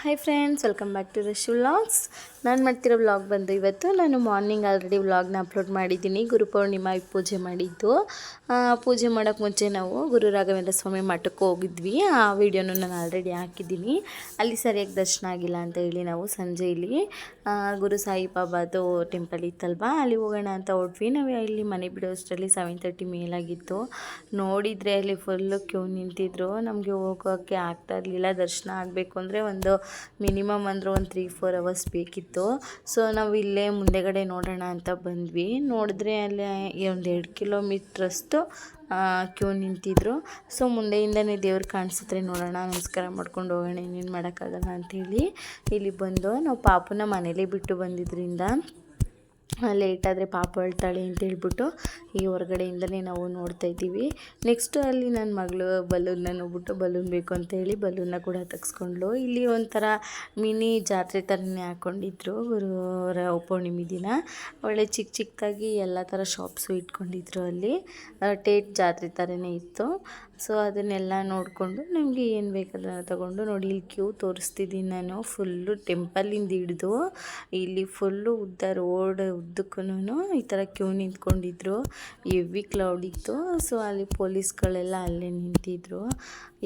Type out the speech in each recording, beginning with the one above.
Hi friends, welcome back to Rush vlogs. ನಾನು ಮಾಡ್ತಿರೋ vlog ಬಂದು ಇವತ್ತು ನಾನು ಮಾರ್ನಿಂಗ್ ಆಲ್ರೆಡಿ ವ್ಲಾಗ್ನ ಅಪ್ಲೋಡ್ ಮಾಡಿದ್ದೀನಿ. ಗುರುಪೌರ್ಣಿಮಾ ಪೂಜೆ ಮಾಡಿದ್ದು. ಪೂಜೆ ಮಾಡೋಕ್ಕೆ ಮುಂಚೆ ನಾವು ಗುರು ರಾಘವೇಂದ್ರ ಸ್ವಾಮಿ ಮಠಕ್ಕೆ ಹೋಗಿದ್ವಿ. ಆ ವಿಡಿಯೋನ ನಾನು ಆಲ್ರೆಡಿ ಹಾಕಿದ್ದೀನಿ. ಅಲ್ಲಿ ಸರಿಯಾಗಿ ದರ್ಶನ ಆಗಿಲ್ಲ ಅಂತ ಹೇಳಿ ನಾವು ಸಂಜೆ ಇಲ್ಲಿ ಗುರು ಸಾಯಿಬಾಬಾದು ಟೆಂಪಲ್ ಇತ್ತಲ್ವಾ, ಅಲ್ಲಿ ಹೋಗೋಣ ಅಂತ ಹೊರಟ್ವಿ. ನಾವು ಇಲ್ಲಿ ಮನೆ ಬಿಡೋಷ್ಟರಲ್ಲಿ 7:30 ಮೇಲಾಗಿತ್ತು. ನೋಡಿದರೆ ಅಲ್ಲಿ ಫುಲ್ಲು ಕ್ಯೂ ನಿಂತಿದ್ರು. ನಮಗೆ ಹೋಗೋಕ್ಕೆ ಆಗ್ತಾ ಇರಲಿಲ್ಲ. ದರ್ಶನ ಆಗಬೇಕು ಅಂದರೆ ಒಂದು ಮಿನಿಮಮ್ ಅಂದರೆ ಒಂದು 3-4 ಅವರ್ಸ್ ಬೇಕಿತ್ತು. ಸೊ ನಾವು ಇಲ್ಲೇ ಮುಂದೆಗಡೆ ನೋಡೋಣ ಅಂತ ಬಂದ್ವಿ. ನೋಡಿದ್ರೆ ಅಲ್ಲಿ ಒಂದು 2 ಕಿಲೋಮೀಟ್ರಷ್ಟು ಕ್ಯೂ ನಿಂತಿದ್ರು. ಸೊ ಮುಂದೆಯಿಂದನೇ ದೇವ್ರು ಕಾಣಿಸಿದ್ರೆ ನೋಡೋಣ, ನಮಸ್ಕಾರ ಮಾಡ್ಕೊಂಡು ಹೋಗೋಣ, ಇನ್ನೇನು ಮಾಡೋಕ್ಕಾಗಲ್ಲ ಅಂಥೇಳಿ ಇಲ್ಲಿ ಬಂದು ನಾವು ಪಾಪುನ ಮನೇಲೇ ಬಿಟ್ಟು ಬಂದಿದ್ದರಿಂದ ಲೇಟಾದರೆ ಪಾಪ ಅಳ್ತಾಳೆ ಅಂತೇಳ್ಬಿಟ್ಟು ಈ ಹೊರಗಡೆಯಿಂದನೇ ನಾವು ನೋಡ್ತಾಯಿದ್ದೀವಿ. ನೆಕ್ಸ್ಟು ಅಲ್ಲಿ ನನ್ನ ಮಗಳು ಬಲೂನ್ನ ನೋಡ್ಬಿಟ್ಟು ಬಲೂನ್ ಬೇಕು ಅಂತೇಳಿ ಬಲೂನ್ನ ಕೂಡ ತೆಗೆಸ್ಕೊಂಡ್ಳು. ಇಲ್ಲಿ ಒಂಥರ ಮಿನಿ ಜಾತ್ರೆ ಥರನೇ ಹಾಕ್ಕೊಂಡಿದ್ರು ಗುರುವಾರ ಪೌರ್ಣಿಮೆ ದಿನ. ಒಳ್ಳೆ ಚಿಕ್ಕದಾಗಿ ಎಲ್ಲ ಥರ ಶಾಪ್ಸು ಇಟ್ಕೊಂಡಿದ್ರು. ಅಲ್ಲಿ ಟೇಟ್ ಜಾತ್ರೆ ಥರನೇ ಇತ್ತು. ಸೊ ಅದನ್ನೆಲ್ಲ ನೋಡಿಕೊಂಡು ನಮಗೆ ಏನು ಬೇಕಾದ್ರೆ ತಗೊಂಡು ನೋಡಿ. ಇಲ್ಲಿ ಕ್ಯೂ ತೋರಿಸ್ತಿದ್ದೀನಿ ನಾನು. ಫುಲ್ಲು ಟೆಂಪಲಿಂದ ಹಿಡಿದು ಇಲ್ಲಿ ಫುಲ್ಲು ಉದ್ದ ರೋಡ್ ಉದ್ದಕ್ಕೂ ಈ ಥರ ಕ್ಯೂ ನಿಂತ್ಕೊಂಡಿದ್ರು. ಹೆವಿ ಕ್ಲೌಡ್ ಇತ್ತು. ಸೊ ಅಲ್ಲಿ ಪೊಲೀಸ್ಗಳೆಲ್ಲ ಅಲ್ಲೇ ನಿಂತಿದ್ರು.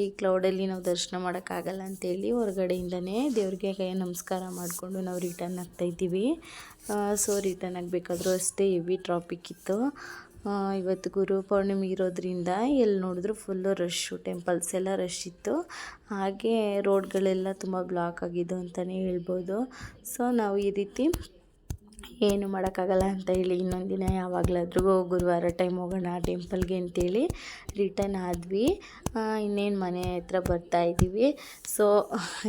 ಈ ಕ್ಲೌಡಲ್ಲಿ ನಾವು ದರ್ಶನ ಮಾಡೋಕ್ಕಾಗಲ್ಲ ಅಂತೇಳಿ ಹೊರಗಡೆಯಿಂದನೇ ದೇವ್ರಿಗೆ ಕೈ ನಮಸ್ಕಾರ ಮಾಡಿಕೊಂಡು ನಾವು ರಿಟರ್ನ್ ಆಗ್ತಾಯಿದ್ದೀವಿ. ಸೊ ರಿಟರ್ನ್ ಆಗಬೇಕಾದ್ರೂ ಅಷ್ಟೇ ಹೆವಿ ಟ್ರಾಫಿಕ್ ಇತ್ತು. ಇವತ್ತು ಗುರು ಪೌರ್ಣಿಮೆ ಇರೋದ್ರಿಂದ ಎಲ್ಲಿ ನೋಡಿದ್ರು ಫುಲ್ಲು ರಶ್ಶು, ಟೆಂಪಲ್ಸ್ ಎಲ್ಲ ರಶ್ ಇತ್ತು. ಹಾಗೆ ರೋಡ್ಗಳೆಲ್ಲ ತುಂಬ ಬ್ಲಾಕ್ ಆಗಿದ್ದು ಅಂತಲೇ ಹೇಳ್ಬೋದು. ಸೊ ನಾವು ಈ ರೀತಿ ಏನು ಮಾಡೋಕ್ಕಾಗಲ್ಲ ಅಂತ ಹೇಳಿ ಇನ್ನೊಂದು ದಿನ ಯಾವಾಗಲಾದ್ರೂ ಗುರುವಾರ ಟೈಮ್ ಹೋಗೋಣ ಟೆಂಪಲ್ಗೆ ಅಂತೇಳಿ ರಿಟರ್ನ್ ಆದ್ವಿ. ಇನ್ನೇನು ಮನೆ ಹತ್ರ ಬರ್ತಾಯಿದ್ದೀವಿ. ಸೊ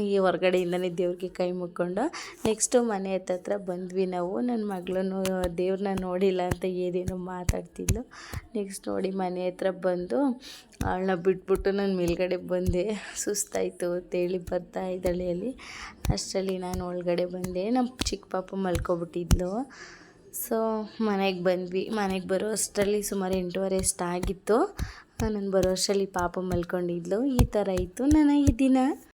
ಈ ಹೊರಗಡೆಯಿಂದನೇ ದೇವ್ರಿಗೆ ಕೈ ಮುಕ್ಕೊಂಡು ನೆಕ್ಸ್ಟು ಮನೆ ಹತ್ರ ಬಂದ್ವಿ ನಾವು. ನನ್ನ ಮಗಳೂ ದೇವ್ರನ್ನ ನೋಡಿಲ್ಲ ಅಂತ ಏನೇನೋ ಮಾತಾಡ್ತಿದ್ಲು. ನೆಕ್ಸ್ಟ್ ನೋಡಿ ಮನೆ ಹತ್ರ ಬಂದು ಅವಳನ್ನ ಬಿಟ್ಬಿಟ್ಟು ನಾನು ಮೇಲ್ಗಡೆ ಬಂದೆ. ಸುಸ್ತಾಯಿತು ಅಂತೇಳಿ ಬರ್ತಾ ಇದ್ದಾಳೆ ಅಲ್ಲಿ. ಅಷ್ಟರಲ್ಲಿ ನಾನು ಒಳಗಡೆ ಬಂದೆ. ನಮ್ಮ ಚಿಕ್ಕ ಪಾಪು ಮಲ್ಕೊಬಿಟ್ಟಿದ್ಲು. ಸೊ ಮನೆಗೆ ಬಂದ್ವಿ. ಮನೆಗೆ ಬರೋ ಅಷ್ಟರಲ್ಲಿ ಸುಮಾರು 8:30 ಅಷ್ಟಾಗಿತ್ತು. ನಾನು ಬರೋ ಅಷ್ಟರಲ್ಲಿ ಪಾಪ ಮಲ್ಕೊಂಡಿದ್ಲು. ಈ ಥರ ಇತ್ತು ನನ್ನ ಈ ದಿನ.